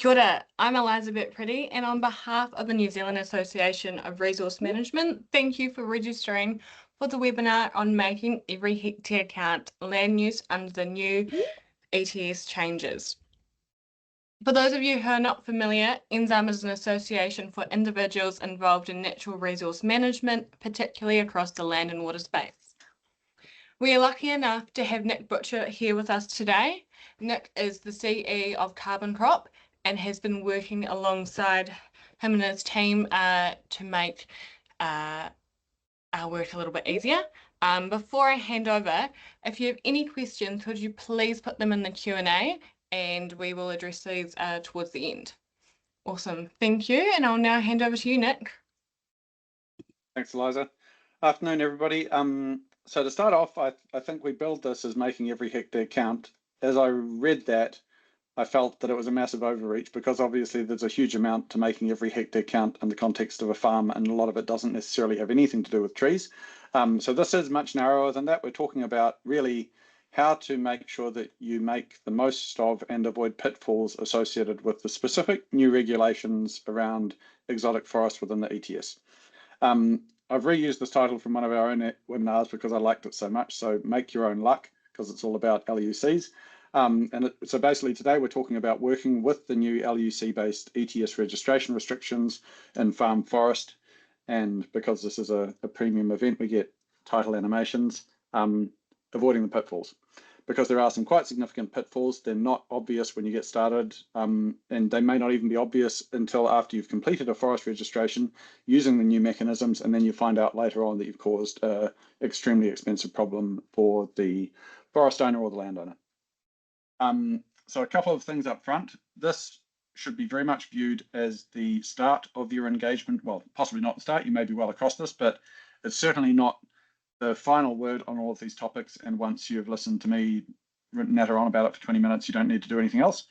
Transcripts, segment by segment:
Kia ora, I'm Elizabeth Pretty, and on behalf of the New Zealand Association of Resource Management, thank you for registering for the webinar on making every hectare count land use under the new ETS changes. For those of you who are not familiar, NZARM is an association for individuals involved in natural resource management, particularly across the land and water space. We are lucky enough to have Nick Butcher here with us today. Nick is the CE of CarbonCrop and has been working alongside him and his team to make our work a little bit easier. Before I hand over, if you have any questions, would you please put them in the Q&A and we will address these towards the end. Awesome, thank you, and I'll now hand over to you, Nick. Thanks, Eliza. Afternoon, everybody. So to start off, I think we build this as making every hectare count. As I read that, I felt that it was a massive overreach because obviously there's a huge amount to making every hectare count in the context of a farm, and a lot of it doesn't necessarily have anything to do with trees. So this is much narrower than that. We're talking about really how to make sure that you make the most of and avoid pitfalls associated with the specific new regulations around exotic forests within the ETS. I've reused this title from one of our own webinars because I liked it so much. So make your own LUC, because it's all about LUCs. So basically today we're talking about working with the new LUC-based ETS registration restrictions in farm forest. And because this is a premium event, we get title animations, avoiding the pitfalls. Because there are some quite significant pitfalls. They're not obvious when you get started, and they may not even be obvious until after you've completed a forest registration using the new mechanisms, and then you find out later on that you've caused an extremely expensive problem for the forest owner or the landowner. So a couple of things up front. This should be very much viewed as the start of your engagement. Well, possibly not the start, you may be well across this, but it's certainly not the final word on all of these topics. And once you've listened to me natter on about it for 20 minutes, you don't need to do anything else.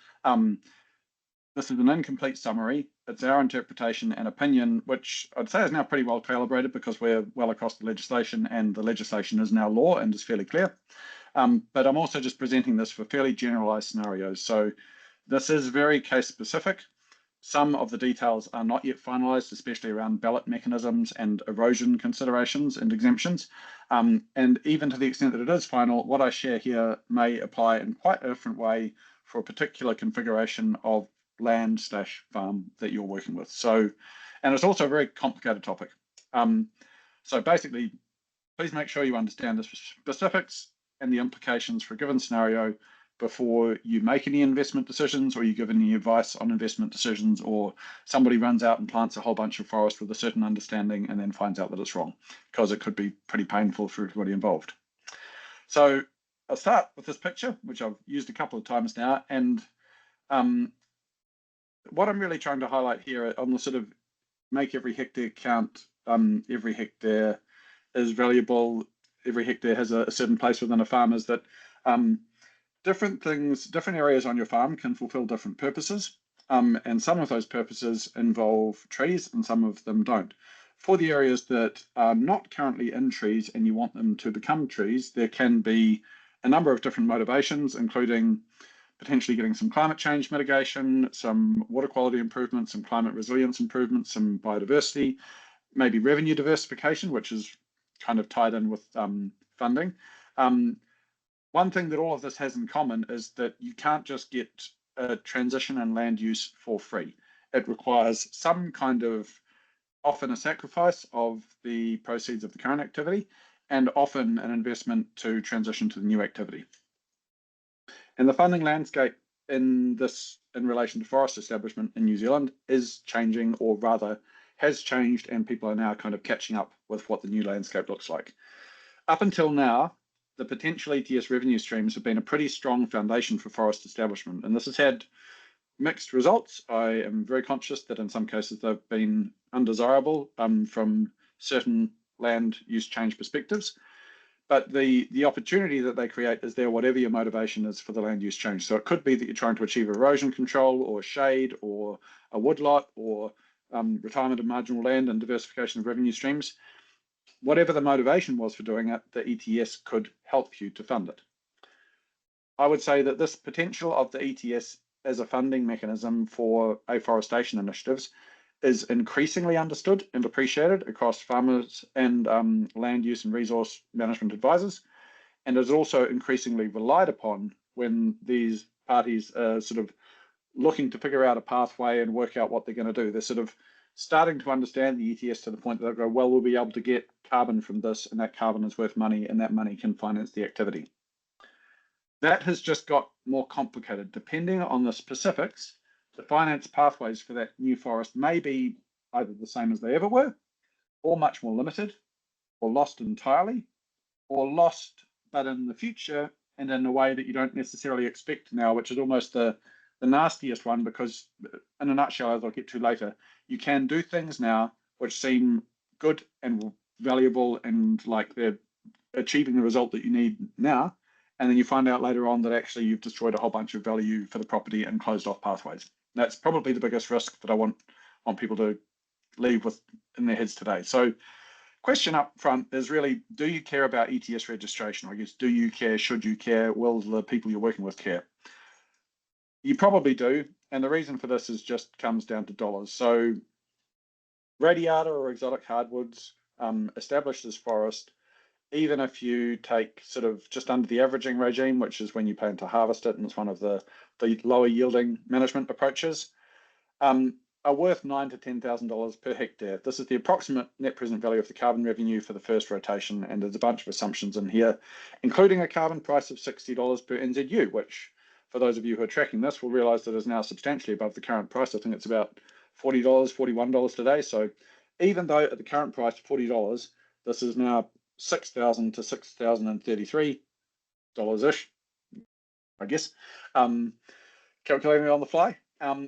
This is an incomplete summary. It's our interpretation and opinion, which I'd say is now pretty well calibrated because we're well across the legislation and the legislation is now law and is fairly clear. But I'm also just presenting this for fairly generalized scenarios. So this is very case specific. Some of the details are not yet finalized, especially around ballot mechanisms and erosion considerations and exemptions. And even to the extent that it is final, what I share here may apply in quite a different way for a particular configuration of land/farm that you're working with. So, and it's also a very complicated topic. So basically, please make sure you understand the specifics and the implications for a given scenario before you make any investment decisions, or you give any advice on investment decisions, or somebody runs out and plants a whole bunch of forest with a certain understanding and then finds out that it's wrong, because it could be pretty painful for everybody involved. So I'll start with this picture, which I've used a couple of times now. And what I'm really trying to highlight here on the sort of make every hectare count, every hectare is valuable, every hectare has a certain place within a farm, is that different things, different areas on your farm can fulfill different purposes. And some of those purposes involve trees and some of them don't. For the areas that are not currently in trees and you want them to become trees, there can be a number of different motivations, including potentially getting some climate change mitigation, some water quality improvements, some climate resilience improvements, some biodiversity, maybe revenue diversification, which is kind of tied in with funding. One thing that all of this has in common is that you can't just get a transition in land use for free. It requires some kind of, often a sacrifice of the proceeds of the current activity, and often an investment to transition to the new activity. And the funding landscape in relation to forest establishment in New Zealand is changing, or rather has changed, and people are now kind of catching up with what the new landscape looks like. Up until now, the potential ETS revenue streams have been a pretty strong foundation for forest establishment, and this has had mixed results. I am very conscious that in some cases they've been undesirable from certain land use change perspectives, but the opportunity that they create is there whatever your motivation is for the land use change. So it could be that you're trying to achieve erosion control or shade or a woodlot or retirement of marginal land and diversification of revenue streams. Whatever the motivation was for doing it, the ETS could help you to fund it. I would say that this potential of the ETS as a funding mechanism for afforestation initiatives is increasingly understood and appreciated across farmers and land use and resource management advisors, and is also increasingly relied upon when these parties are sort of looking to figure out a pathway and work out what they're going to do. They're sort of starting to understand the ETS to the point that they go, well, we'll be able to get carbon from this, and that carbon is worth money, and that money can finance the activity. That has just got more complicated. Depending on the specifics, the finance pathways for that new forest may be either the same as they ever were, or much more limited, or lost entirely, or lost but in the future and in a way that you don't necessarily expect now, which is almost the nastiest one, because in a nutshell, as I'll get to later, you can do things now which seem good and valuable and like they're achieving the result that you need now, and then you find out later on that actually you've destroyed a whole bunch of value for the property and closed off pathways. That's probably the biggest risk that I want people to leave with in their heads today. So question up front is really, do you care about ETS registration? I guess, do you care? Should you care? Will the people you're working with care? You probably do, and the reason for this is just comes down to dollars. So radiata or exotic hardwoods established as forest, even if you take sort of just under the averaging regime, which is when you plan to harvest it, and it's one of the lower yielding management approaches, are worth $9,000 to $10,000 per hectare. This is the approximate net present value of the carbon revenue for the first rotation, and there's a bunch of assumptions in here, including a carbon price of $60 per NZU, which for those of you who are tracking this will realize that is now substantially above the current price. I think it's about $40, $41 today. So even though at the current price, $40, this is now $6,000 to $6,033-ish, I guess, calculating it on the fly.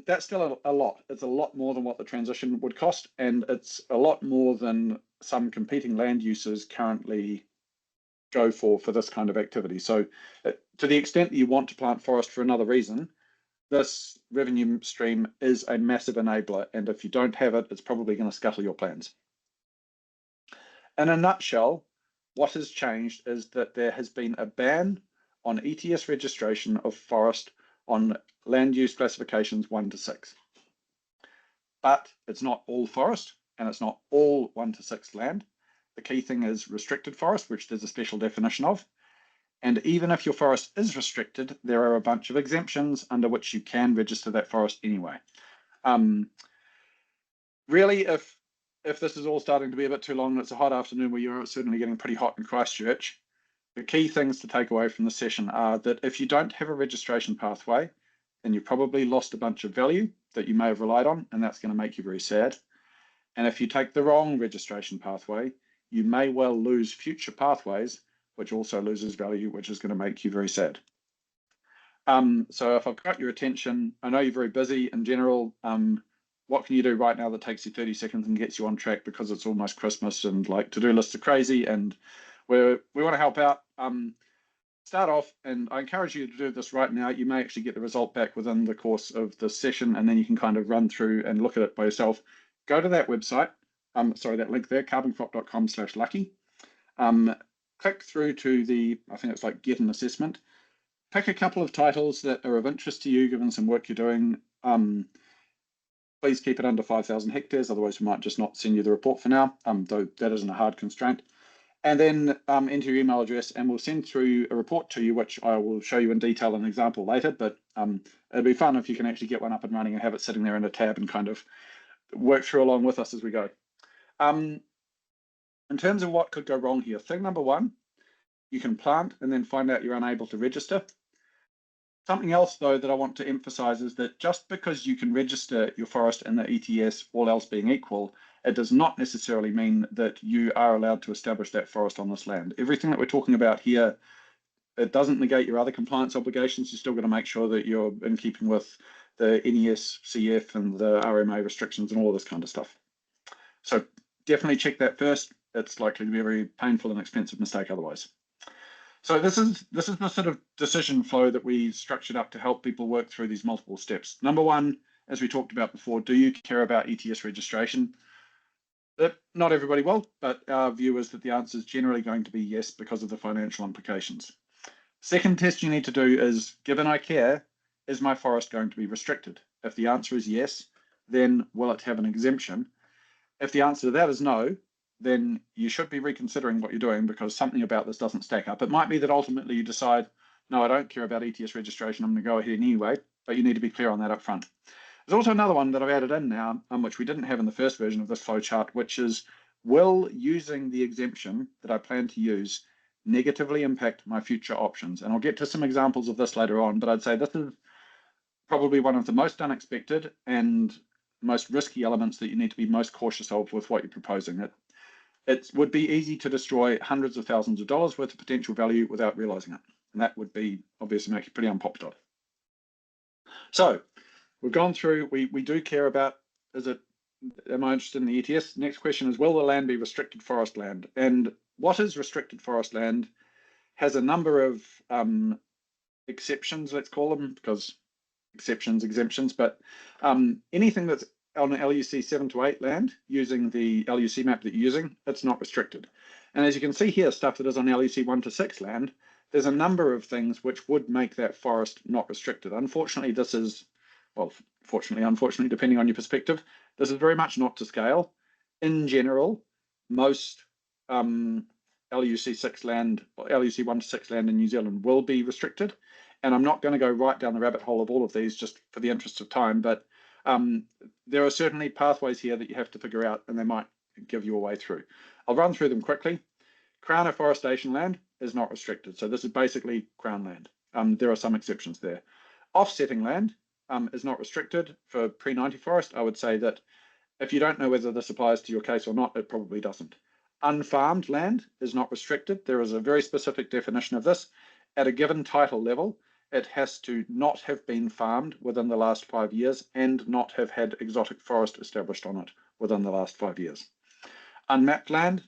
That's still a lot. It's a lot more than what the transition would cost, and it's a lot more than some competing land uses currently go for this kind of activity. So to the extent that you want to plant forest for another reason, this revenue stream is a massive enabler, and if you don't have it, it's probably going to scuttle your plans. In a nutshell, what has changed is that there has been a ban on ETS registration of forest on land use classifications 1 to 6. But it's not all forest, and it's not all 1 to 6 land. The key thing is restricted forest, which there's a special definition of. And even if your forest is restricted, there are a bunch of exemptions under which you can register that forest anyway. Really, if this is all starting to be a bit too long and it's a hot afternoon where you're certainly getting pretty hot in Christchurch, the key things to take away from the session are that if you don't have a registration pathway, then you probably lost a bunch of value that you may have relied on, and that's going to make you very sad. And if you take the wrong registration pathway, you may well lose future pathways, which also loses value, which is going to make you very sad. So if I've got your attention, I know you're very busy in general. What can you do right now that takes you 30 seconds and gets you on track, because it's almost Christmas and like to-do lists are crazy and we want to help out. Start off, and I encourage you to do this right now. You may actually get the result back within the course of the session, and then you can kind of run through and look at it by yourself. Go to that website, that link there, carboncrop.com/lucky. Click through to the, I think it's like get an assessment. Pick a couple of titles that are of interest to you, given some work you're doing. Please keep it under 5,000 hectares, otherwise we might just not send you the report for now, though that isn't a hard constraint. And then enter your email address, and we'll send through a report to you, which I will show you in detail an example later, but it'll be fun if you can actually get one up and running and have it sitting there in a tab and kind of work through along with us as we go. In terms of what could go wrong here, thing number one, you can plant and then find out you're unable to register. Something else, though, that I want to emphasize is that just because you can register your forest in the ETS, all else being equal, it does not necessarily mean that you are allowed to establish that forest on this land. Everything that we're talking about here, it doesn't negate your other compliance obligations. You're still going to make sure that you're in keeping with the NES, CF, and the RMA restrictions and all this kind of stuff. So definitely check that first. It's likely to be a very painful and expensive mistake otherwise. So this is the sort of decision flow that we structured up to help people work through these multiple steps. Number one, as we talked about before, do you care about ETS registration? Not everybody will, but our view is that the answer is generally going to be yes because of the financial implications. Second test you need to do is, given I care, is my forest going to be restricted? If the answer is yes, then will it have an exemption? If the answer to that is no, then you should be reconsidering what you're doing because something about this doesn't stack up. It might be that ultimately you decide, no, I don't care about ETS registration, I'm going to go ahead anyway, but you need to be clear on that up front. There's also another one that I've added in now, which we didn't have in the first version of this flowchart, which is, will using the exemption that I plan to use negatively impact my future options? And I'll get to some examples of this later on, but I'd say this is probably one of the most unexpected and most risky elements that you need to be most cautious of with what you're proposing. It would be easy to destroy hundreds of thousands of dollars worth of potential value without realizing it. And that would be obviously make you pretty unpopular. So we've gone through, we do care about, am I interested in the ETS? Next question is, will the land be restricted forest land? And what is restricted forest land has a number of exceptions, let's call them, because exemptions, but anything that's on LUC 7 to 8 land using the LUC map that you're using, it's not restricted. And as you can see here, stuff that is on LUC 1 to 6 land, there's a number of things which would make that forest not restricted. Unfortunately, this is, well, fortunately, unfortunately, depending on your perspective, this is very much not to scale. In general, most LUC 6 land, or LUC 1 to 6 land in New Zealand will be restricted. And I'm not going to go right down the rabbit hole of all of these just for the interest of time, but there are certainly pathways here that you have to figure out, and they might give you a way through. I'll run through them quickly. Crown afforestation land is not restricted. So this is basically Crown land. There are some exceptions there. Offsetting land is not restricted. For pre-90 forest, I would say that if you don't know whether this applies to your case or not, it probably doesn't. Unfarmed land is not restricted. There is a very specific definition of this. At a given title level, it has to not have been farmed within the last 5 years and not have had exotic forest established on it within the last 5 years. Unmapped land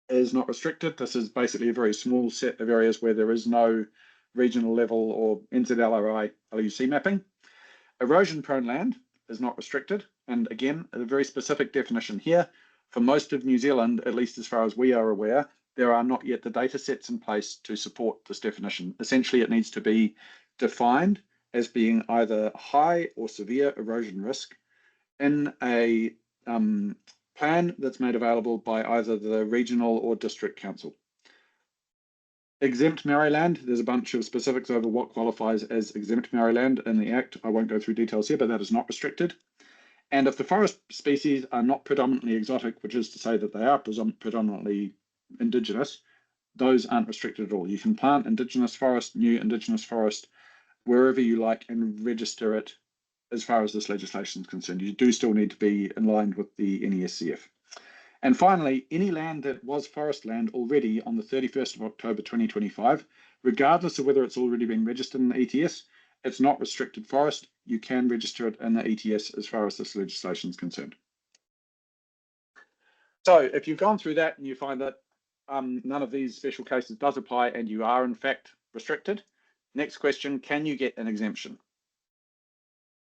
is not restricted. This is basically a very small set of areas where there is no regional level or NZLRI LUC mapping. Erosion prone land is not restricted. And again, a very specific definition here. For most of New Zealand, at least as far as we are aware, there are not yet the data sets in place to support this definition. Essentially, it needs to be defined as being either high or severe erosion risk in a plan that's made available by either the regional or district council. Exempt Maori land, there's a bunch of specifics over what qualifies as exempt Maori land in the Act. I won't go through details here, but that is not restricted. And if the forest species are not predominantly exotic, which is to say that they are predominantly indigenous, those aren't restricted at all. You can plant indigenous forest, new indigenous forest, wherever you like and register it as far as this legislation is concerned. You do still need to be in line with the NESCF. And finally, any land that was forest land already on the 31st of October 2025, regardless of whether it's already been registered in the ETS, it's not restricted forest. You can register it in the ETS as far as this legislation is concerned. So if you've gone through that and you find that none of these special cases does apply and you are in fact restricted, next question, can you get an exemption?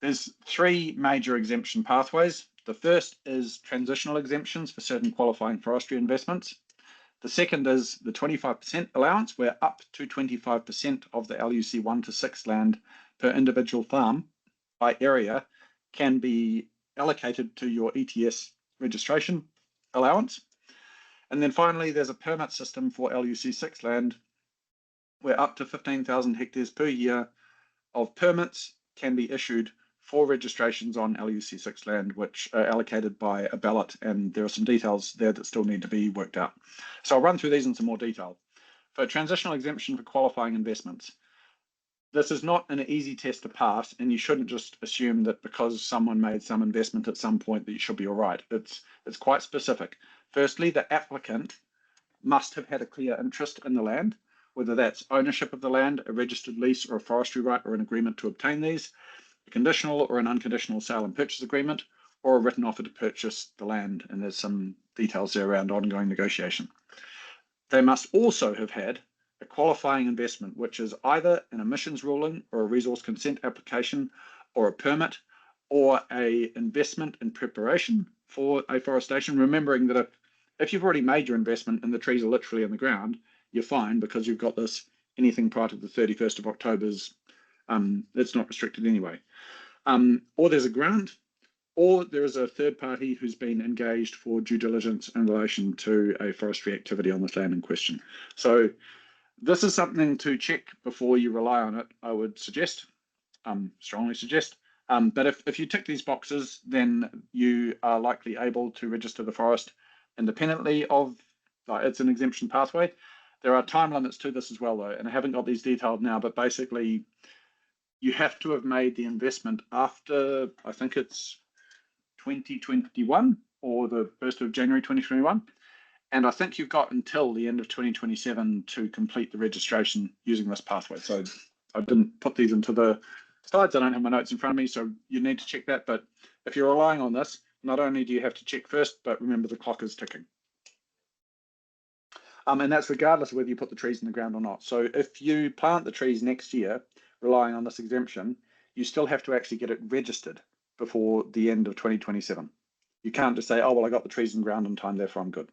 There's 3 major exemption pathways. The first is transitional exemptions for certain qualifying forestry investments. The second is the 25% allowance, where up to 25% of the LUC 1 to 6 land per individual farm by area can be allocated to your ETS registration allowance. And then finally, there's a permit system for LUC 6 land, where up to 15,000 hectares per year of permits can be issued for registrations on LUC 6 land, which are allocated by a ballot, and there are some details there that still need to be worked out. So I'll run through these in some more detail. For transitional exemption for qualifying investments, this is not an easy test to pass, and you shouldn't just assume that because someone made some investment at some point that you should be all right. It's quite specific. Firstly, the applicant must have had a clear interest in the land, whether that's ownership of the land, a registered lease or a forestry right or an agreement to obtain these, a conditional or an unconditional sale and purchase agreement, or a written offer to purchase the land, and there's some details there around ongoing negotiation. They must also have had a qualifying investment, which is either an emissions ruling or a resource consent application or a permit or a investment in preparation for afforestation, remembering that if you've already made your investment and the trees are literally in the ground, you're fine because you've got this anything prior to the 31st of October's It's not restricted anyway. Or there's a grant, or there is a third party who's been engaged for due diligence in relation to a forestry activity on this land in question. So this is something to check before you rely on it, I would suggest, strongly suggest. But if you tick these boxes, then you are likely able to register the forest independently of, it's an exemption pathway. There are time limits to this as well, though, and I haven't got these detailed now, but basically you have to have made the investment after, I think it's 2021 or the 1st of January 2021. And I think you've got until the end of 2027 to complete the registration using this pathway. So I didn't put these into the slides. I don't have my notes in front of me, so you need to check that. But if you're relying on this, not only do you have to check first, but remember the clock is ticking. And that's regardless of whether you put the trees in the ground or not. So if you plant the trees next year, relying on this exemption, you still have to actually get it registered before the end of 2027. You can't just say, oh, well, I got the trees in the ground on time, therefore I'm good.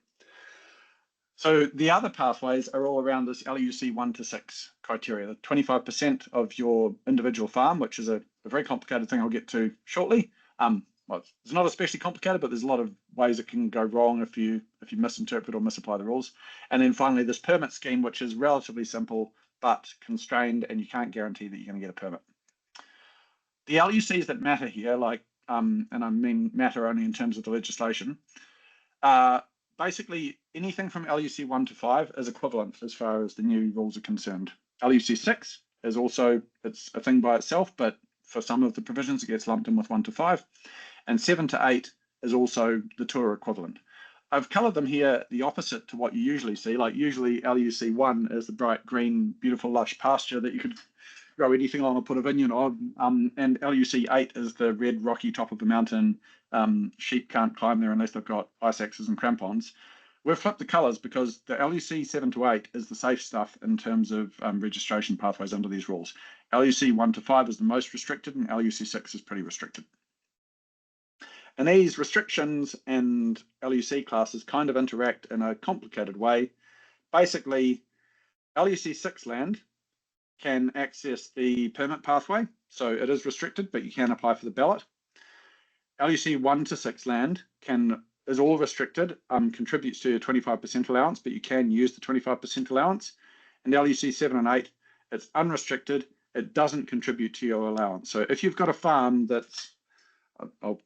So the other pathways are all around this LUC 1 to 6 criteria, the 25% of your individual farm, which is a very complicated thing I'll get to shortly. Well, it's not especially complicated, but there's a lot of ways it can go wrong if you misinterpret or misapply the rules. And then finally, this permit scheme, which is relatively simple, but constrained, and you can't guarantee that you're going to get a permit. The LUCs that matter here, like, and I mean matter only in terms of the legislation, basically anything from LUC 1 to 5 is equivalent as far as the new rules are concerned. LUC 6 is also, it's a thing by itself, but for some of the provisions it gets lumped in with 1 to 5. And 7 to 8 is also the tour equivalent. I've coloured them here the opposite to what you usually see. Like usually LUC 1 is the bright green, beautiful, lush pasture that you could grow anything on or put a vineyard on. And LUC 8 is the red rocky top of the mountain. Sheep can't climb there unless they've got ice axes and crampons. We've flipped the colours because the LUC 7 to 8 is the safe stuff in terms of registration pathways under these rules. LUC 1 to 5 is the most restricted, and LUC 6 is pretty restricted. And these restrictions and LUC classes kind of interact in a complicated way. Basically, LUC 6 land can access the permit pathway, so it is restricted, but you can apply for the ballot. LUC 1 to 6 land is all restricted, contributes to a 25% allowance, but you can use the 25% allowance. And LUC 7 and 8, it's unrestricted, it doesn't contribute to your allowance. So if you've got a farm that's, I'll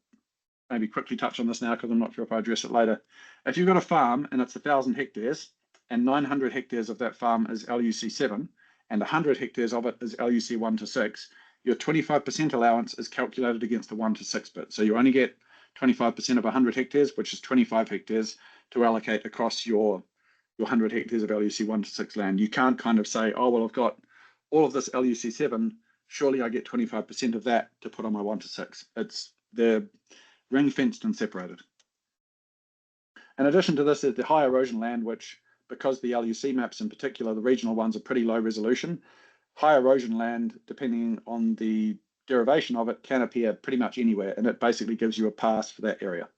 maybe quickly touch on this now because I'm not sure if I address it later. If you've got a farm and it's 1,000 hectares and 900 hectares of that farm is LUC 7 and 100 hectares of it is LUC 1 to 6, your 25% allowance is calculated against the 1 to 6 bit. So you only get 25% of 100 hectares, which is 25 hectares to allocate across your 100 hectares of LUC 1 to 6 land. You can't kind of say, oh, well, I've got all of this LUC 7, surely I get 25% of that to put on my 1 to 6. They're ring-fenced and separated. In addition to this, there's the high erosion land, which, because the LUC maps in particular, the regional ones are pretty low resolution. High erosion land, depending on the derivation of it, can appear pretty much anywhere, and it basically gives you a pass for that area.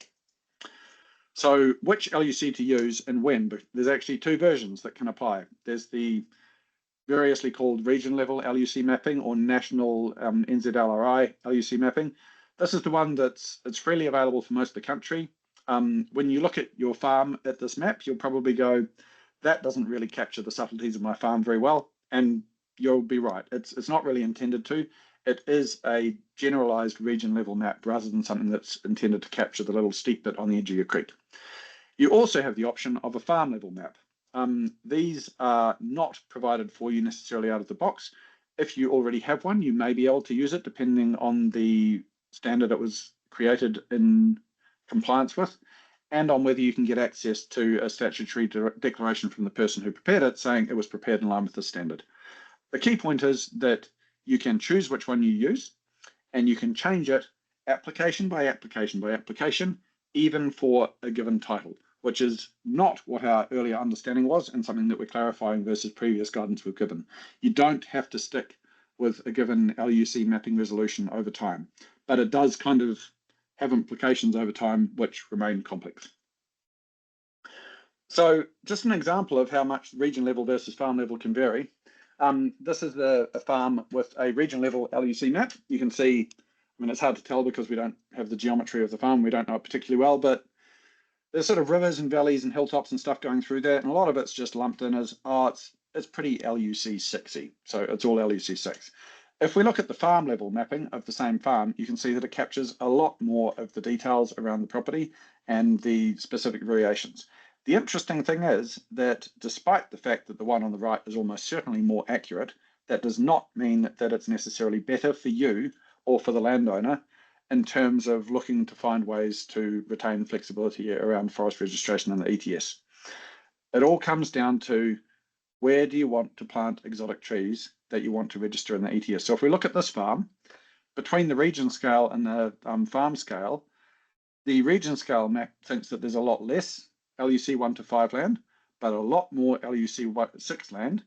So which LUC to use and when? There's actually two versions that can apply. There's the variously called region level LUC mapping or national NZLRI LUC mapping. This is the one it's freely available for most of the country. When you look at your farm at this map, you'll probably go, that doesn't really capture the subtleties of my farm very well. And you'll be right. It's not really intended to. It is a generalized region level map rather than something that's intended to capture the little steep bit on the edge of your creek. You also have the option of a farm level map. These are not provided for you necessarily out of the box. If you already have one, you may be able to use it depending on the standard it was created in compliance with, and on whether you can get access to a statutory declaration from the person who prepared it saying it was prepared in line with the standard. The key point is that you can choose which one you use, and you can change it application by application by application, even for a given title, which is not what our earlier understanding was and something that we're clarifying versus previous guidance we've given. You don't have to stick with a given LUC mapping resolution over time, but it does kind of have implications over time which remain complex. So just an example of how much region level versus farm level can vary. This is a farm with a region level LUC map. You can see, I mean, it's hard to tell because we don't have the geometry of the farm. We don't know it particularly well, but there's sort of rivers and valleys and hilltops and stuff going through there. And a lot of it's just lumped in as, oh, it's pretty LUC 6y. So it's all LUC 6. If we look at the farm level mapping of the same farm, you can see that it captures a lot more of the details around the property and the specific variations. The interesting thing is that despite the fact that the one on the right is almost certainly more accurate, that does not mean that it's necessarily better for you or for the landowner in terms of looking to find ways to retain flexibility around forest registration and the ETS. It all comes down to where do you want to plant exotic trees that you want to register in the ETS. So if we look at this farm, between the region scale and the farm scale, the region scale map thinks that there's a lot less LUC 1 to 5 land, but a lot more LUC 6 land,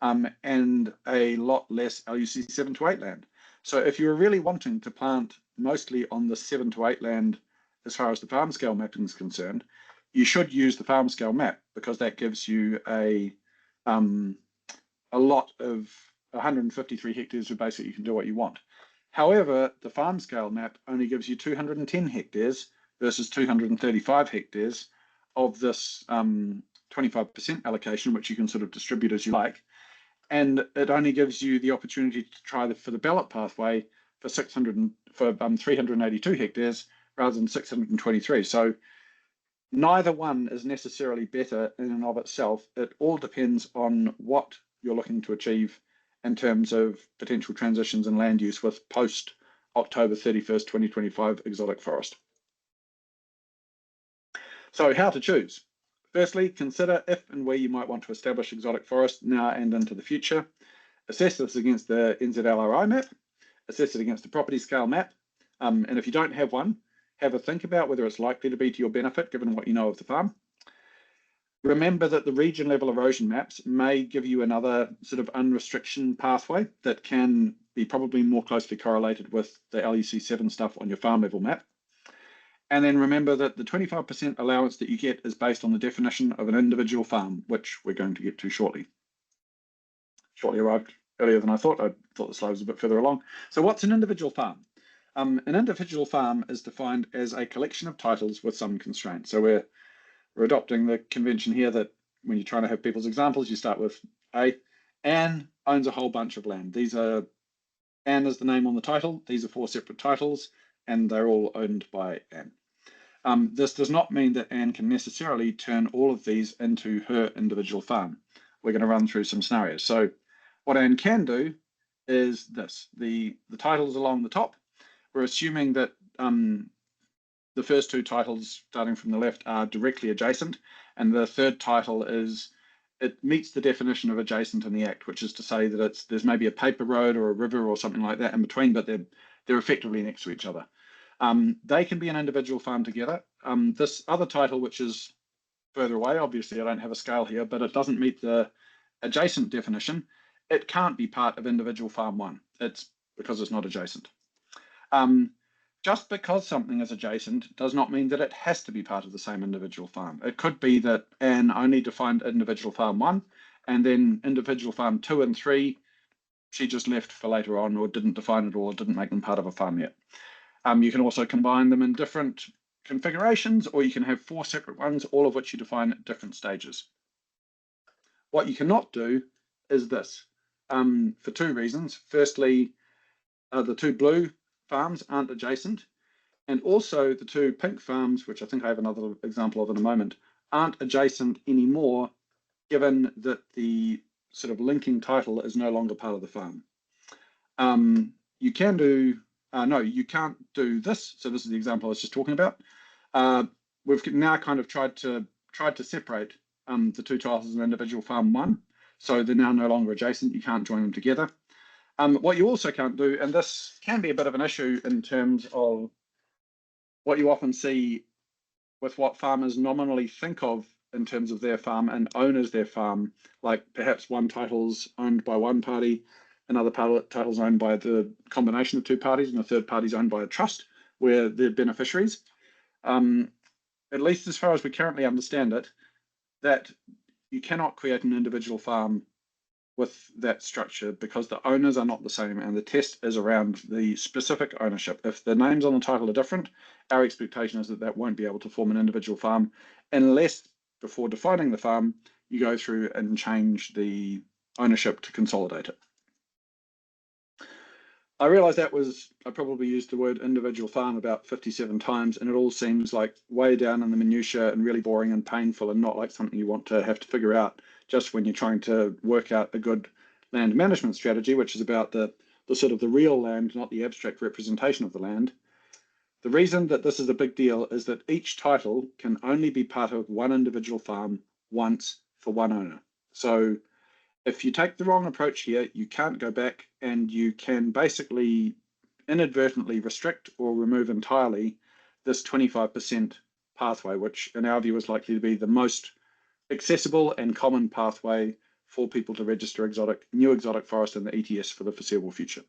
and a lot less LUC 7 to 8 land. So if you're really wanting to plant mostly on the 7 to 8 land as far as the farm scale mapping is concerned, you should use the farm scale map because that gives you a lot of 153 hectares where basically you can do what you want. However, the farm scale map only gives you 210 hectares versus 235 hectares of this 25% allocation, which you can sort of distribute as you like. And it only gives you the opportunity to try for the ballot pathway for 382 hectares rather than 623. So neither one is necessarily better in and of itself. It all depends on what you're looking to achieve in terms of potential transitions in land use with post October 31st, 2025 exotic forest. So how to choose? Firstly, consider if and where you might want to establish exotic forest now and into the future. Assess this against the NZLRI map, assess it against the property scale map, and if you don't have one, have a think about whether it's likely to be to your benefit given what you know of the farm. Remember that the region level erosion maps may give you another sort of unrestriction pathway that can be probably more closely correlated with the LUC 7 stuff on your farm level map. And then remember that the 25% allowance that you get is based on the definition of an individual farm, which we're going to get to shortly. Shortly arrived earlier than I thought. I thought the slide was a bit further along. So what's an individual farm? An individual farm is defined as a collection of titles with some constraints. So we're adopting the convention here that when you're trying to have people's examples, you start with A. Anne owns a whole bunch of land. Anne is the name on the title. These are 4 separate titles, and they're all owned by Anne. This does not mean that Anne can necessarily turn all of these into her individual farm. We're going to run through some scenarios. So what Anne can do is this. The titles along the top, we're assuming that the first 2 titles starting from the left are directly adjacent, and the third title it meets the definition of adjacent in the Act, which is to say that there's maybe a paper road or a river or something like that in between, but they're effectively next to each other. They can be an individual farm together. This other title, which is further away, obviously I don't have a scale here, but it doesn't meet the adjacent definition. It can't be part of individual farm 1. It's because it's not adjacent. Just because something is adjacent does not mean that it has to be part of the same individual farm. It could be that Anne only defined individual farm 1, and then individual farm 2 and 3, she just left for later on or didn't define it or didn't make them part of a farm yet. You can also combine them in different configurations, or you can have 4 separate ones, all of which you define at different stages. What you cannot do is this, for 2 reasons. Firstly, the 2 blue farms aren't adjacent, and also the 2 pink farms, which I think I have another example of in a moment, aren't adjacent anymore, given that the sort of linking title is no longer part of the farm. You can do, no, you can't do this. So this is the example I was just talking about. We've now kind of tried to separate the 2 titles in individual farm 1, so they're now no longer adjacent. You can't join them together. What you also can't do, and this can be a bit of an issue in terms of what you often see with what farmers nominally think of in terms of their farm and own as their farm, like perhaps one title's owned by one party, another title's owned by the combination of 2 parties, and a third party's owned by a trust where they're beneficiaries. At least as far as we currently understand it, that you cannot create an individual farm with that structure because the owners are not the same, and the test is around the specific ownership. If the names on the title are different, our expectation is that that won't be able to form an individual farm unless before defining the farm, you go through and change the ownership to consolidate it. I realize I probably used the word individual farm about 57 times, and it all seems like way down in the minutiae and really boring and painful and not like something you want to have to figure out just when you're trying to work out a good land management strategy, which is about the sort of the real land, not the abstract representation of the land. The reason that this is a big deal is that each title can only be part of one individual farm once for one owner. So if you take the wrong approach here, you can't go back, and you can basically inadvertently restrict or remove entirely this 25% pathway, which in our view is likely to be the most accessible and common pathway for people to register new exotic forest in the ETS for the foreseeable future.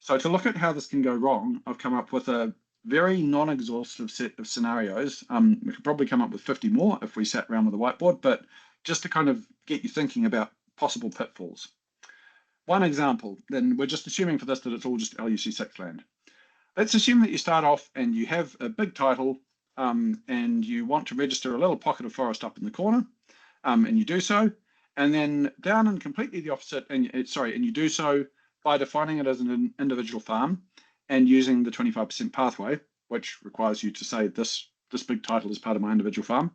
So to look at how this can go wrong, I've come up with a very non-exhaustive set of scenarios. We could probably come up with 50 more if we sat around with a whiteboard, but just to kind of get you thinking about possible pitfalls. One example, then we're just assuming for this that it's all just LUC 6 land. Let's assume that you start off and you have a big title and you want to register a little pocket of forest up in the corner, and you do so, and then down and completely the opposite, and you do so by defining it as an individual farm and using the 25% pathway, which requires you to say this big title is part of my individual farm.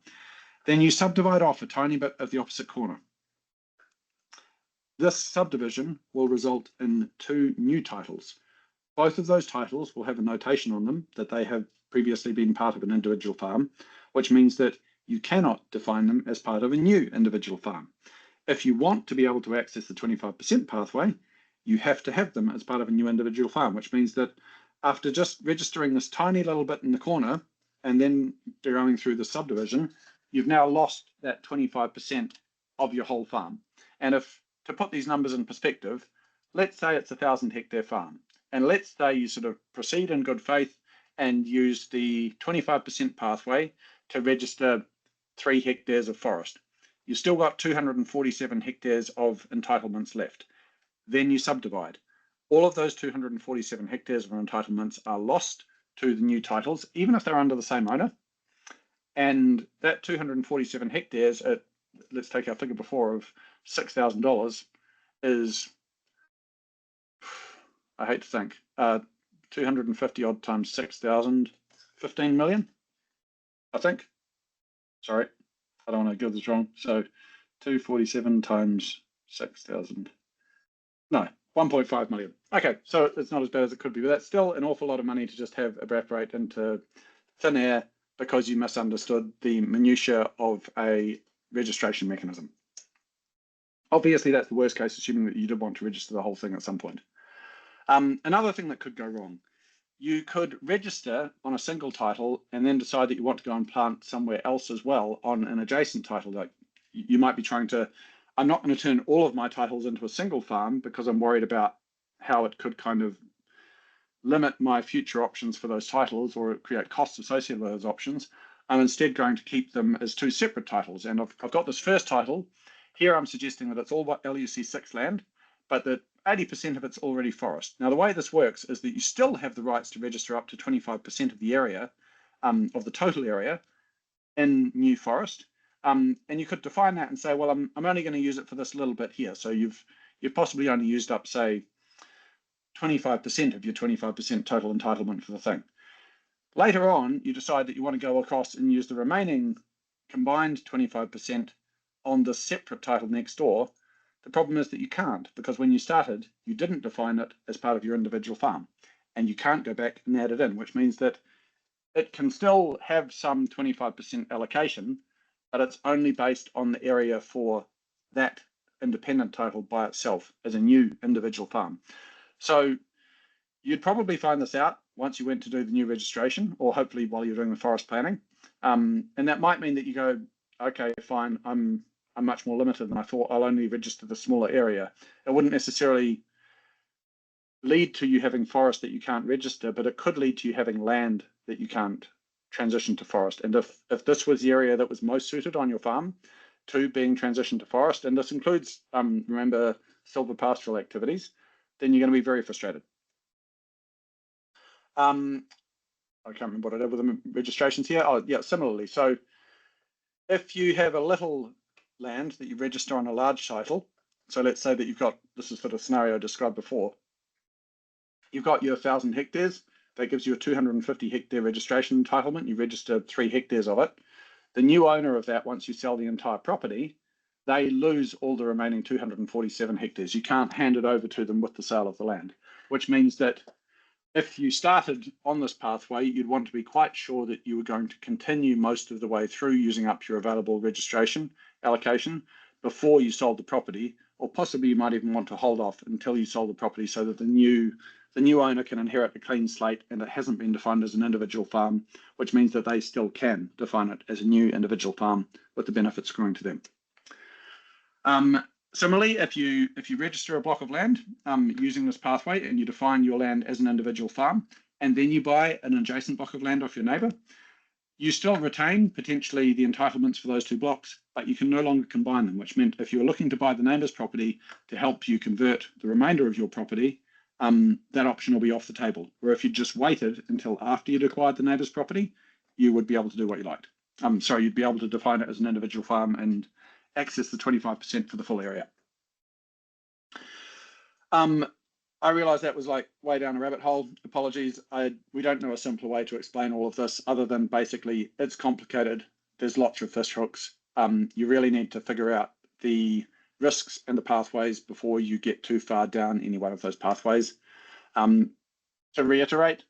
Then you subdivide off a tiny bit of the opposite corner. This subdivision will result in 2 new titles. Both of those titles will have a notation on them that they have previously been part of an individual farm, which means that you cannot define them as part of a new individual farm. If you want to be able to access the 25% pathway, you have to have them as part of a new individual farm, which means that after just registering this tiny little bit in the corner and then going through the subdivision, you've now lost that 25% of your whole farm. And if, to put these numbers in perspective, let's say it's a 1,000-hectare farm, and let's say you sort of proceed in good faith and use the 25% pathway to register 3 hectares of forest. You've still got 247 hectares of entitlements left. Then you subdivide. All of those 247 hectares of entitlements are lost to the new titles, even if they're under the same owner. And that 247 hectares at, let's take our figure before of $6,000 is, I hate to think, 250 odd times 6,000, 15 million, I think. Sorry, I don't want to get this wrong. So 247 times 6,000. No, 1.5 million. Okay, so it's not as bad as it could be, but that's still an awful lot of money to just have evaporate into thin air because you misunderstood the minutiae of a registration mechanism. Obviously, that's the worst case, assuming that you did want to register the whole thing at some point. Another thing that could go wrong, you could register on a single title and then decide that you want to go and plant somewhere else as well on an adjacent title. Like you might be trying to, I'm not going to turn all of my titles into a single farm because I'm worried about how it could kind of limit my future options for those titles or create costs associated with those options. I'm instead going to keep them as 2 separate titles. And I've got this first title. Here I'm suggesting that it's all LUC 6 land, but that 80% of it's already forest. Now, the way this works is that you still have the rights to register up to 25% of the area, of the total area in new forest. And you could define that and say, well, I'm only going to use it for this little bit here. So you've possibly only used up, say, 25% of your 25% total entitlement for the thing. Later on, you decide that you want to go across and use the remaining combined 25% on the separate title next door. The problem is that you can't, because when you started, you didn't define it as part of your individual farm, and you can't go back and add it in, which means that it can still have some 25% allocation, but it's only based on the area for that independent title by itself as a new individual farm. So you'd probably find this out once you went to do the new registration, or hopefully while you're doing the forest planning. And that might mean that you go, okay, fine, I'm much more limited than I thought. I'll only register the smaller area. It wouldn't necessarily lead to you having forest that you can't register, but it could lead to you having land that you can't transition to forest. And if this was the area that was most suited on your farm to being transitioned to forest, and this includes, remember, silvipastoral activities, then you're going to be very frustrated. I can't remember what I did with the registrations here. Oh, yeah, similarly. So if you have a little land that you register on a large title, so let's say that you've got, this is for the scenario I described before, you've got your 1,000 hectares, that gives you a 250 hectare registration entitlement, you register 3 hectares of it. The new owner of that, once you sell the entire property, they lose all the remaining 247 hectares. You can't hand it over to them with the sale of the land, which means that if you started on this pathway, you'd want to be quite sure that you were going to continue most of the way through using up your available registration allocation before you sold the property, or possibly you might even want to hold off until you sold the property so that the new owner can inherit a clean slate and it hasn't been defined as an individual farm, which means that they still can define it as a new individual farm with the benefits accruing to them. Similarly, if you register a block of land using this pathway and you define your land as an individual farm, and then you buy an adjacent block of land off your neighbour, you still retain potentially the entitlements for those 2 blocks, but you can no longer combine them, which meant if you were looking to buy the neighbour's property to help you convert the remainder of your property, that option will be off the table. Where if you just waited until after you'd acquired the neighbour's property, you would be able to do what you liked. You'd be able to define it as an individual farm and access the 25% for the full area. I realize that was like way down a rabbit hole. Apologies. We don't know a simpler way to explain all of this other than basically it's complicated. There's lots of fish hooks. You really need to figure out the risks and the pathways before you get too far down any one of those pathways. To reiterate,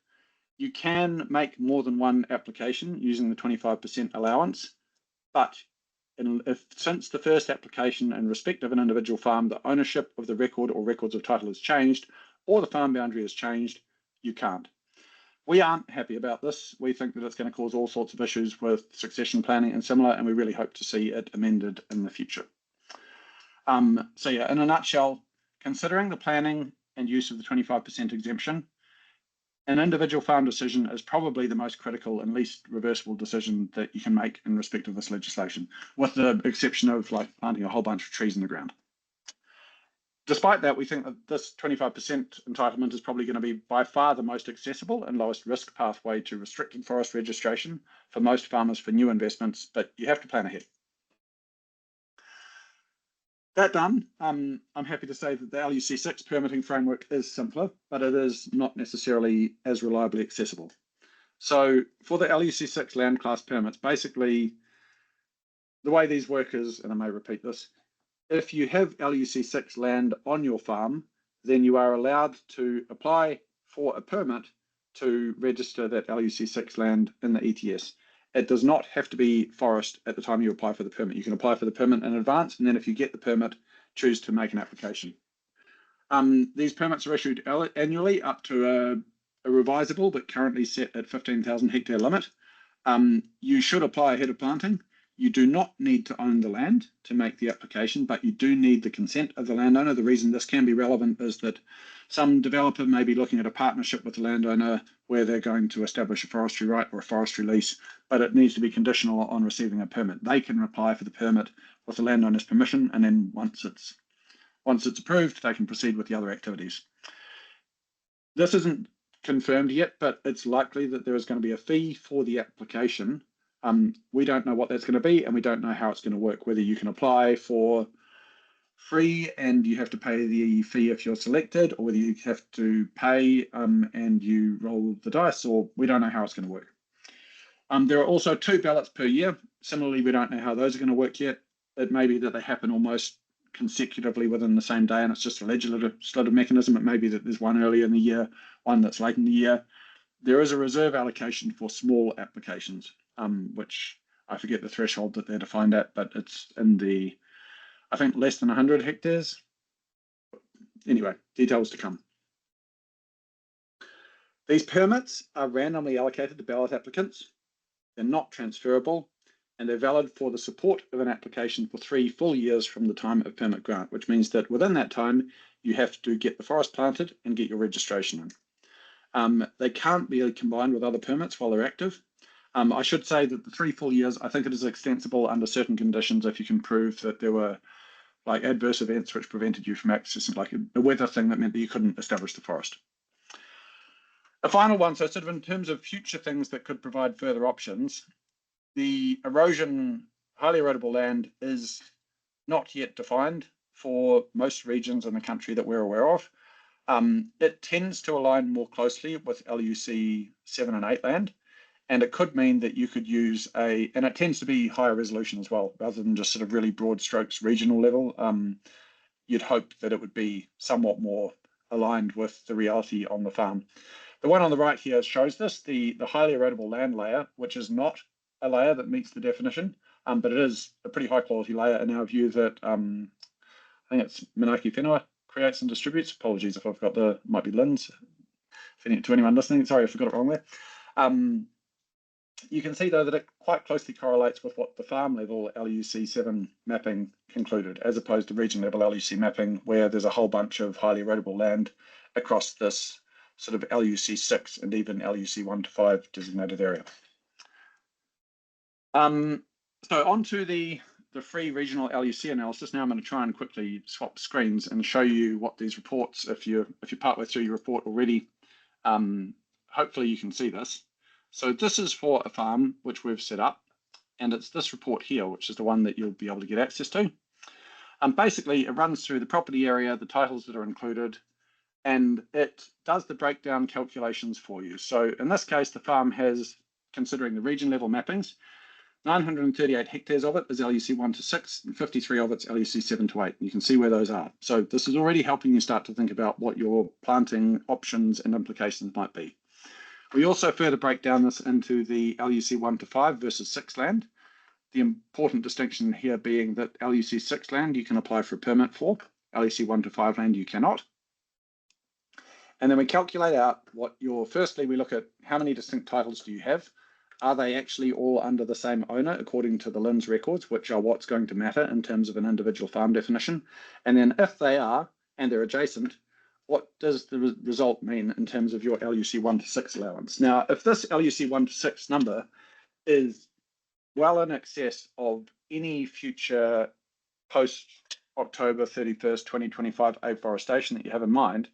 you can make more than one application using the 25% allowance, but if since the first application in respect of an individual farm, the ownership of the record or records of title has changed, or the farm boundary has changed, you can't. We aren't happy about this. We think that it's going to cause all sorts of issues with succession planning and similar, and we really hope to see it amended in the future. So yeah, in a nutshell, considering the planning and use of the 25% exemption, an individual farm decision is probably the most critical and least reversible decision that you can make in respect of this legislation, with the exception of like planting a whole bunch of trees in the ground. Despite that, we think that this 25% entitlement is probably going to be by far the most accessible and lowest risk pathway to restricting forest registration for most farmers for new investments, but you have to plan ahead. That done, I'm happy to say that the LUC6 permitting framework is simpler, but it is not necessarily as reliably accessible. So for the LUC6 land class permits, basically the way these work is, and I may repeat this, if you have LUC6 land on your farm, then you are allowed to apply for a permit to register that LUC6 land in the ETS. It does not have to be forest at the time you apply for the permit. You can apply for the permit in advance, and then if you get the permit, choose to make an application. These permits are issued annually up to a revisable, but currently set at 15,000 hectare limit. You should apply ahead of planting. You do not need to own the land to make the application, but you do need the consent of the landowner. The reason this can be relevant is that some developer may be looking at a partnership with the landowner where they're going to establish a forestry right or a forestry lease, but it needs to be conditional on receiving a permit. They can apply for the permit with the landowner's permission, and then once it's approved, they can proceed with the other activities. This isn't confirmed yet, but it's likely that there is going to be a fee for the application. We don't know what that's going to be, and we don't know how it's going to work, whether you can apply for free and you have to pay the fee if you're selected, or whether you have to pay and you roll the dice, or we don't know how it's going to work. There are also 2 ballots per year. Similarly, we don't know how those are going to work yet. It may be that they happen almost consecutively within the same day, and it's just a legislative mechanism. It may be that there's one early in the year, one that's late in the year. There is a reserve allocation for small applications, which I forget the threshold that they're defined at, but it's in the, I think, less than 100 hectares. Anyway, details to come. These permits are randomly allocated to ballot applicants. They're not transferable, and they're valid for the support of an application for 3 full years from the time of permit grant, which means that within that time, you have to get the forest planted and get your registration in. They can't be combined with other permits while they're active. I should say that the 3 full years, I think it is extensible under certain conditions if you can prove that there were like adverse events which prevented you from accessing, like a weather thing that meant that you couldn't establish the forest. A final one, so sort of in terms of future things that could provide further options, the erosion, highly erodible land is not yet defined for most regions in the country that we're aware of. It tends to align more closely with LUC 7 and 8 land, and it could mean that you could use and it tends to be higher resolution as well, rather than just sort of really broad strokes regional level. You'd hope that it would be somewhat more aligned with the reality on the farm. The one on the right here shows this, the highly erodible land layer, which is not a layer that meets the definition, but it is a pretty high quality layer in our view that I think it's Manaki Whenua creates and distributes. Apologies if I've got might be Lynn's, to anyone listening, sorry if I got it wrong there. You can see though that it quite closely correlates with what the farm level LUC 7 mapping concluded, as opposed to region level LUC mapping, where there's a whole bunch of highly erodible land across this sort of LUC 6 and even LUC 1 to 5 designated area. So on to the free regional LUC analysis. Now I'm going to try and quickly swap screens and show you what these reports, if you're partway through your report already, hopefully you can see this. So this is for a farm which we've set up, and it's this report here, which is the one that you'll be able to get access to. Basically, it runs through the property area, the titles that are included, and it does the breakdown calculations for you. So in this case, the farm has, considering the region level mappings, 938 hectares of it is LUC 1 to 6, and 53 of it's LUC 7 to 8. You can see where those are. So this is already helping you start to think about what your planting options and implications might be. We also further break down this into the LUC 1 to 5 versus 6 land. The important distinction here being that LUC 6 land you can apply for a permit for, LUC 1 to 5 land you cannot. And then we calculate out what firstly we look at how many distinct titles do you have? Are they actually all under the same owner according to the LINS records, which are what's going to matter in terms of an individual farm definition? And then if they are, and they're adjacent, what does the result mean in terms of your LUC 1 to 6 allowance? Now, if this LUC 1 to 6 number is well in excess of any future post-October 31st, 2025 afforestation that you have in mind,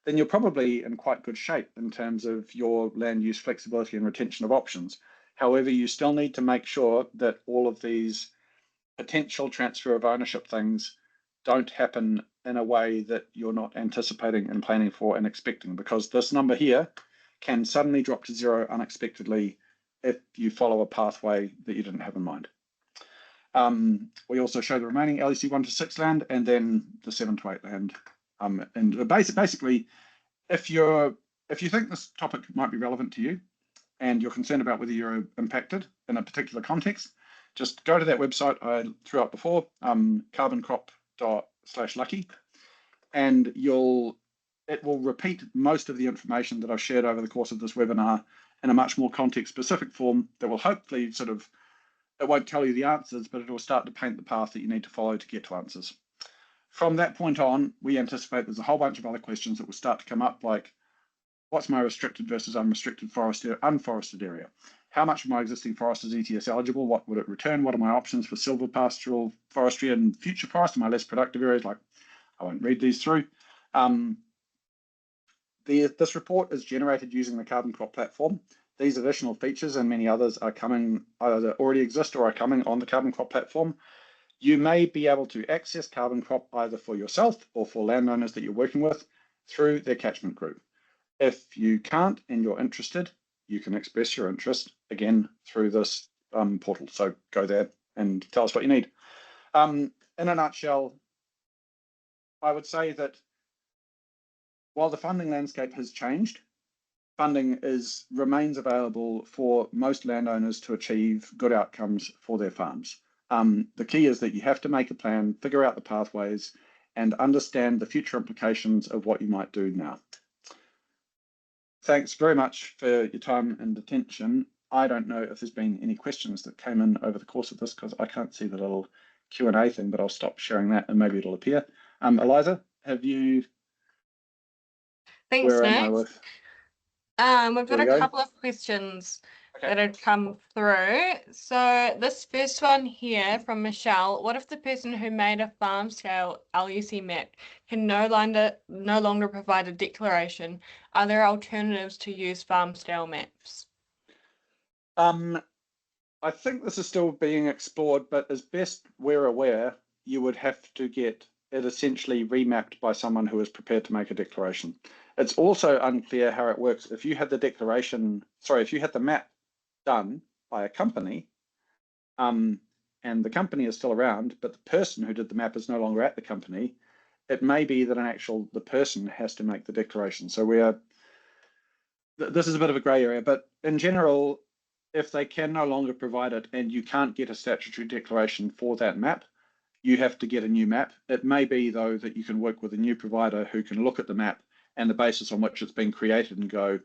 then you're probably in quite good shape in terms of your land use flexibility and retention of options. However, you still need to make sure that all of these potential transfer of ownership things don't happen in a way that you're not anticipating and planning for and expecting, because this number here can suddenly drop to 0 unexpectedly if you follow a pathway that you didn't have in mind. We also show the remaining LUC 1 to 6 land and then the 7 to 8 land. And basically, if you think this topic might be relevant to you and you're concerned about whether you're impacted in a particular context, just go to that website I threw up before, carboncrop./lucky, and it will repeat most of the information that I've shared over the course of this webinar in a much more context-specific form that will hopefully it won't tell you the answers, but it will start to paint the path that you need to follow to get to answers. From that point on, we anticipate there's a whole bunch of other questions that will start to come up, like what's my restricted versus unrestricted unforested area? How much of my existing forest is ETS eligible? What would it return? What are my options for silvipastoral forestry and future forest in my less productive areas? Like, I won't read these through. This report is generated using the CarbonCrop platform. These additional features and many others are coming, either already exist or are coming on the CarbonCrop platform. You may be able to access CarbonCrop either for yourself or for landowners that you're working with through their catchment group. If you can't and you're interested, you can express your interest again through this portal. So go there and tell us what you need. In a nutshell, I would say that while the funding landscape has changed, funding remains available for most landowners to achieve good outcomes for their farms. The key is that you have to make a plan, figure out the pathways, and understand the future implications of what you might do now. Thanks very much for your time and attention. I don't know if there's been any questions that came in over the course of this, because I can't see the little Q&A thing, but I'll stop sharing that and maybe it'll appear. Eliza, have you? Thanks, Where Nick. am I with? We've got a couple of questions that had come through. So this first one here from Michelle, what if the person who made a farm scale LUC map can no longer provide a declaration? Are there alternatives to use farm scale maps? I think this is still being explored, but as best we're aware, you would have to get it essentially remapped by someone who is prepared to make a declaration. It's also unclear how it works. If you had the map done by a company, and the company is still around, but the person who did the map is no longer at the company, it may be that the person has to make the declaration. So this is a bit of a grey area, but in general, if they can no longer provide it and you can't get a statutory declaration for that map, you have to get a new map. It may be, though, that you can work with a new provider who can look at the map and the basis on which it's been created and go,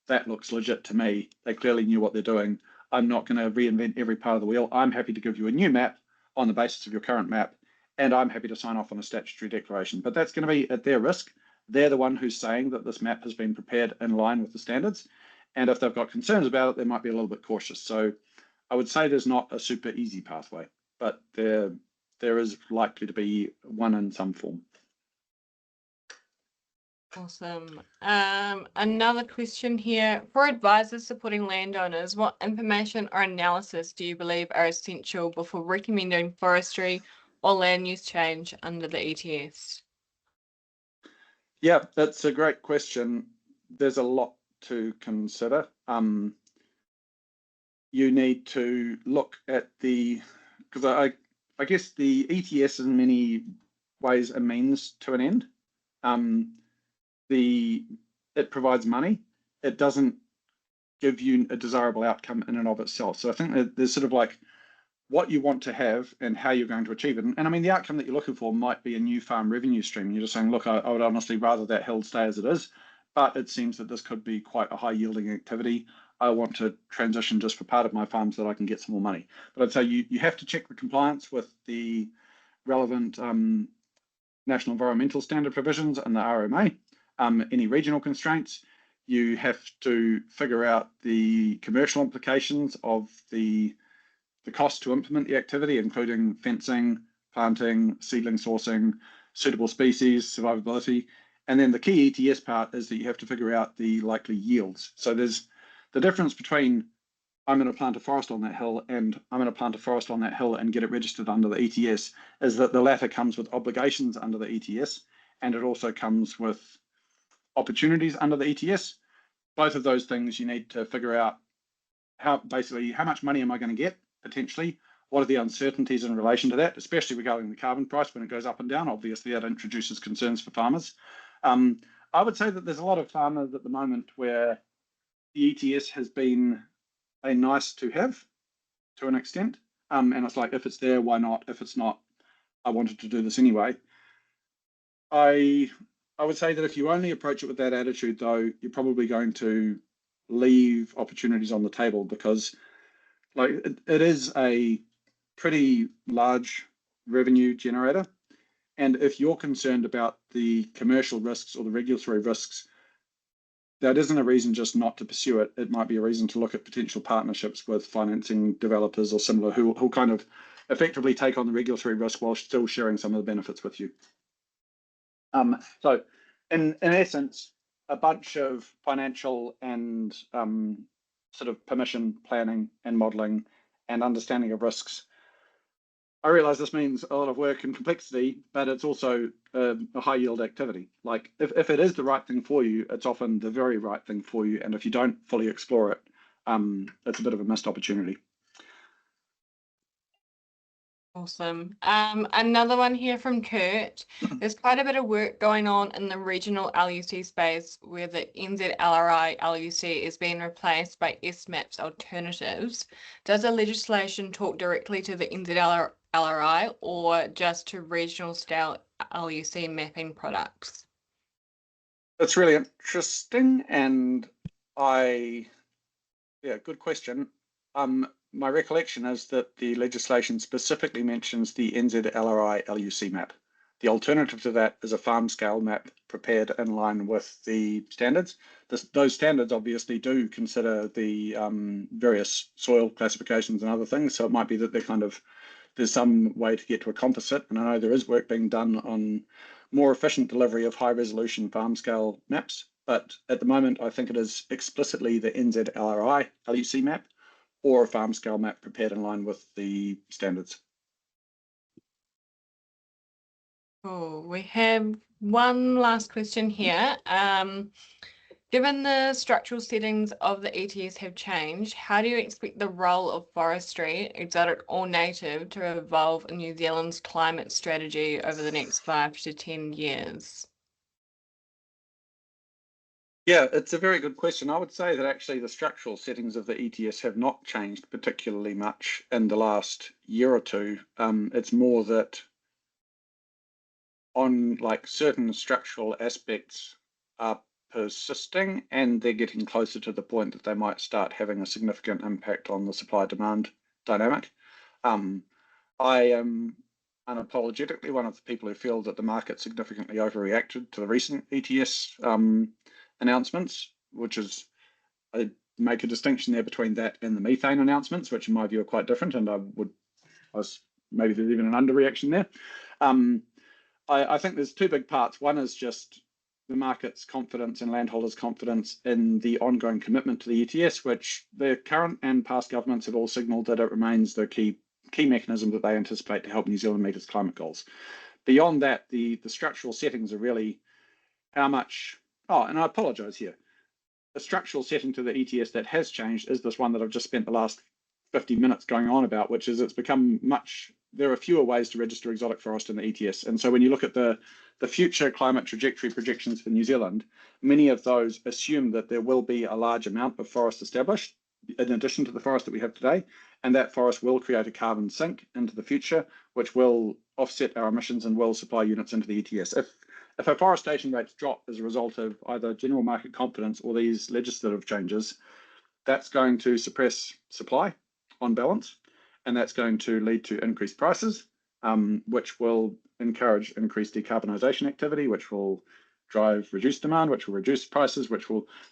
that looks legit to me. They clearly knew what they're doing. I'm not going to reinvent every part of the wheel. I'm happy to give you a new map on the basis of your current map, and I'm happy to sign off on a statutory declaration. But that's going to be at their risk. They're the one who's saying that this map has been prepared in line with the standards. And if they've got concerns about it, they might be a little bit cautious. So I would say there's not a super easy pathway, but there is likely to be one in some form. Awesome. Another question here. For advisors supporting landowners, what information or analysis do you believe are essential before recommending forestry or land use change under the ETS? Yeah, that's a great question. There's a lot to consider. You need to look at because I guess the ETS in many ways a means to an end. It provides money. It doesn't give you a desirable outcome in and of itself. So I think that there's sort of like what you want to have and how you're going to achieve it. And I mean, the outcome that you're looking for might be a new farm revenue stream. You're just saying, look, I would honestly rather that hill stay as it is, but it seems that this could be quite a high yielding activity. I want to transition just for part of my farm so that I can get some more money. But I'd say you have to check the compliance with the relevant national environmental standard provisions and the RMA, any regional constraints. You have to figure out the commercial implications of the cost to implement the activity, including fencing, planting, seedling sourcing, suitable species, survivability. And then the key ETS part is that you have to figure out the likely yields. So there's the difference between I'm going to plant a forest on that hill and I'm going to plant a forest on that hill and get it registered under the ETS is that the latter comes with obligations under the ETS, and it also comes with opportunities under the ETS. Both of those things you need to figure out how much money am I going to get potentially? What are the uncertainties in relation to that, especially regarding the carbon price when it goes up and down? Obviously, that introduces concerns for farmers. I would say that there's a lot of farmers at the moment where the ETS has been a nice to have to an extent. And it's like, if it's there, why not? If it's not, I wanted to do this anyway. I would say that if you only approach it with that attitude, though, you're probably going to leave opportunities on the table, because like it is a pretty large revenue generator. And if you're concerned about the commercial risks or the regulatory risks, that isn't a reason just not to pursue it. It might be a reason to look at potential partnerships with financing developers or similar who kind of effectively take on the regulatory risk while still sharing some of the benefits with you. So in essence, a bunch of financial and sort of permission planning and modeling and understanding of risks. I realize this means a lot of work and complexity, but it's also a high yield activity. Like if it is the right thing for you, it's often the very right thing for you. And if you don't fully explore it, it's a bit of a missed opportunity. Awesome. Another one here from Kurt. There's quite a bit of work going on in the regional LUC space where the NZLRI LUC is being replaced by SMAP's alternatives. Does the legislation talk directly to the NZLRI or just to regional scale LUC mapping products? That's really interesting, and good question. My recollection is that the legislation specifically mentions the NZLRI LUC map. The alternative to that is a farm scale map prepared in line with the standards. Those standards obviously do consider the various soil classifications and other things. So it might be that there's some way to get to a composite. And I know there is work being done on more efficient delivery of high resolution farm scale maps. But at the moment, I think it is explicitly the NZARM LUC map or a farm scale map prepared in line with the standards. Oh, we have one last question here. Given the structural settings of the ETS have changed, how do you expect the role of forestry, exotic or native, to evolve in New Zealand's climate strategy over the next 5 to 10 years? Yeah, it's a very good question. I would say that actually the structural settings of the ETS have not changed particularly much in the last year or two. It's more that on like certain structural aspects are persisting and they're getting closer to the point that they might start having a significant impact on the supply-demand dynamic. I am unapologetically one of the people who feel that the market significantly overreacted to the recent ETS announcements, which is, I make a distinction there between that and the methane announcements, which in my view are quite different, and maybe there's even an underreaction there. I think there's two big parts. One is just the market's confidence and landholders' confidence in the ongoing commitment to the ETS, which the current and past governments have all signalled that it remains the key mechanism that they anticipate to help New Zealand meet its climate goals. Beyond that, the structural settings are really how much. Oh, and I apologise here. The structural setting to the ETS that has changed is this one that I've just spent the last 50 minutes going on about, which is it's become much. There are fewer ways to register exotic forest in the ETS, and so when you look at the future climate trajectory projections for New Zealand, many of those assume that there will be a large amount of forest established in addition to the forest that we have today, and that forest will create a carbon sink into the future, which will offset our emissions and will supply units into the ETS. If afforestation rates drop as a result of either general market confidence or these legislative changes, that's going to suppress supply on balance, and that's going to lead to increased prices, which will encourage increased decarbonisation activity, which will drive reduced demand, which will reduce prices,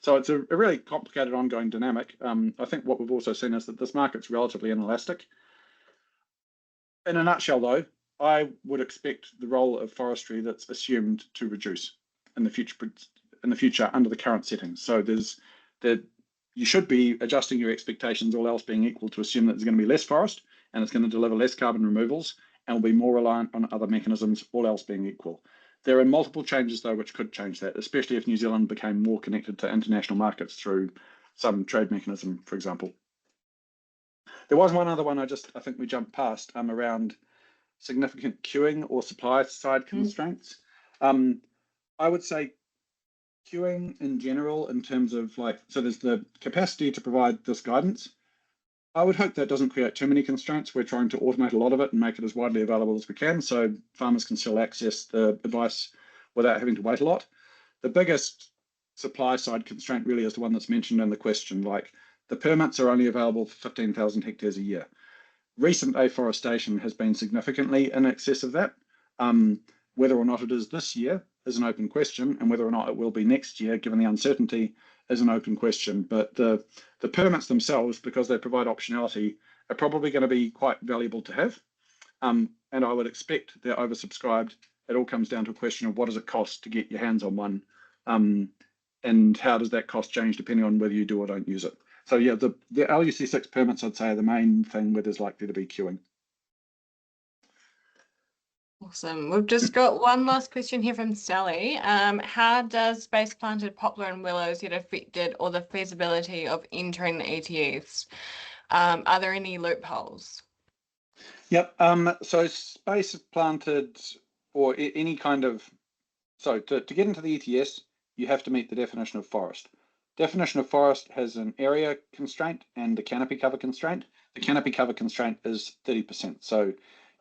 so it's a really complicated ongoing dynamic. I think what we've also seen is that this market's relatively inelastic. In a nutshell, though, I would expect the role of forestry that's assumed to reduce in the future under the current settings. So you should be adjusting your expectations, all else being equal, to assume that there's going to be less forest and it's going to deliver less carbon removals and will be more reliant on other mechanisms, all else being equal. There are multiple changes, though, which could change that, especially if New Zealand became more connected to international markets through some trade mechanism, for example. There was one other one I think we jumped past around significant queuing or supply side constraints. I would say queuing in general, in terms of so there's the capacity to provide this guidance. I would hope that doesn't create too many constraints. We're trying to automate a lot of it and make it as widely available as we can, so farmers can still access the advice without having to wait a lot. The biggest supply side constraint really is the one that's mentioned in the question. Like, the permits are only available for 15,000 hectares a year. Recent afforestation has been significantly in excess of that. Whether or not it is this year is an open question, and whether or not it will be next year, given the uncertainty, is an open question. But the permits themselves, because they provide optionality, are probably going to be quite valuable to have. And I would expect they're oversubscribed. It all comes down to a question of what does it cost to get your hands on one, and how does that cost change depending on whether you do or don't use it. So yeah, the LUC6 permits, I'd say, are the main thing where there's likely to be queuing. Awesome. We've just got one last question here from Sally. How does space planted poplar and willows get affected, or the feasibility of entering the ETS? Are there any loopholes? Yep. So space planted or any kind of, so to get into the ETS, you have to meet the definition of forest. Definition of forest has an area constraint and a canopy cover constraint. The canopy cover constraint is 30%. So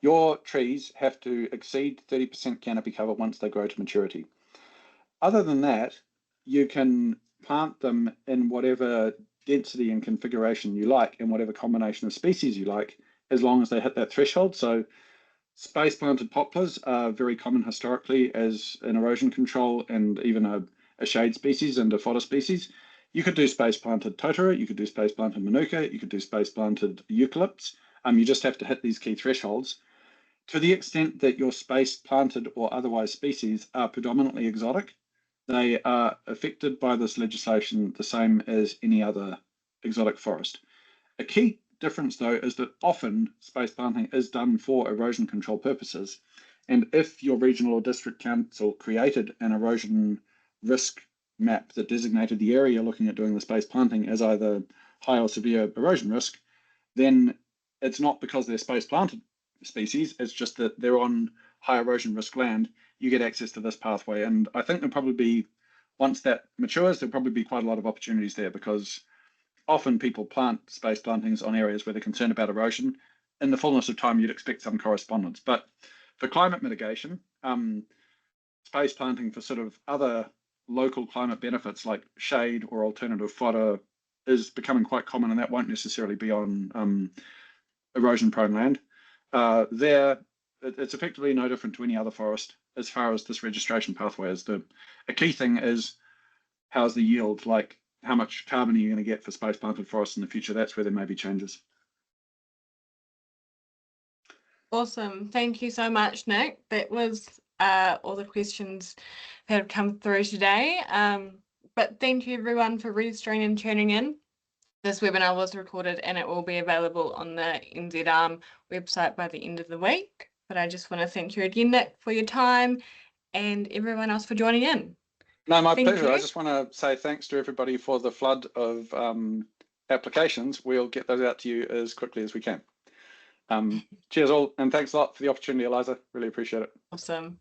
your trees have to exceed 30% canopy cover once they grow to maturity. Other than that, you can plant them in whatever density and configuration you like, in whatever combination of species you like, as long as they hit that threshold. So Space planted poplars are very common historically as an erosion control and even a shade species and a fodder species. You could do space planted totara, you could do space planted manuka, you could do space planted eucalypts. You just have to hit these key thresholds. To the extent that your space planted or otherwise species are predominantly exotic, they are affected by this legislation the same as any other exotic forest. A key difference, though, is that often space planting is done for erosion control purposes. And if your regional or district council created an erosion risk map that designated the area looking at doing the space planting as either high or severe erosion risk, then it's not because they're space planted species, it's just that they're on high erosion risk land, you get access to this pathway. And I think there'll probably be, once that matures, there'll probably be quite a lot of opportunities there because often people plant space plantings on areas where they're concerned about erosion. In the fullness of time, you'd expect some correspondence. But for climate mitigation, space planting for sort of other local climate benefits like shade or alternative fodder is becoming quite common, and that won't necessarily be on erosion-prone land. It's effectively no different to any other forest as far as this registration pathway is. A key thing is how's the yield, like how much carbon are you going to get for space planted forests in the future? That's where there may be changes. Awesome. Thank you so much, Nick. That was all the questions that have come through today. But thank you everyone for registering and tuning in. This webinar was recorded and it will be available on the NZARM website by the end of the week. But I just want to thank you again, Nick, for your time and everyone else for joining in. No, my pleasure. I just want to say thanks to everybody for the flood of applications. We'll get those out to you as quickly as we can. Cheers all, and thanks a lot for the opportunity, Eliza. Really appreciate it. Awesome.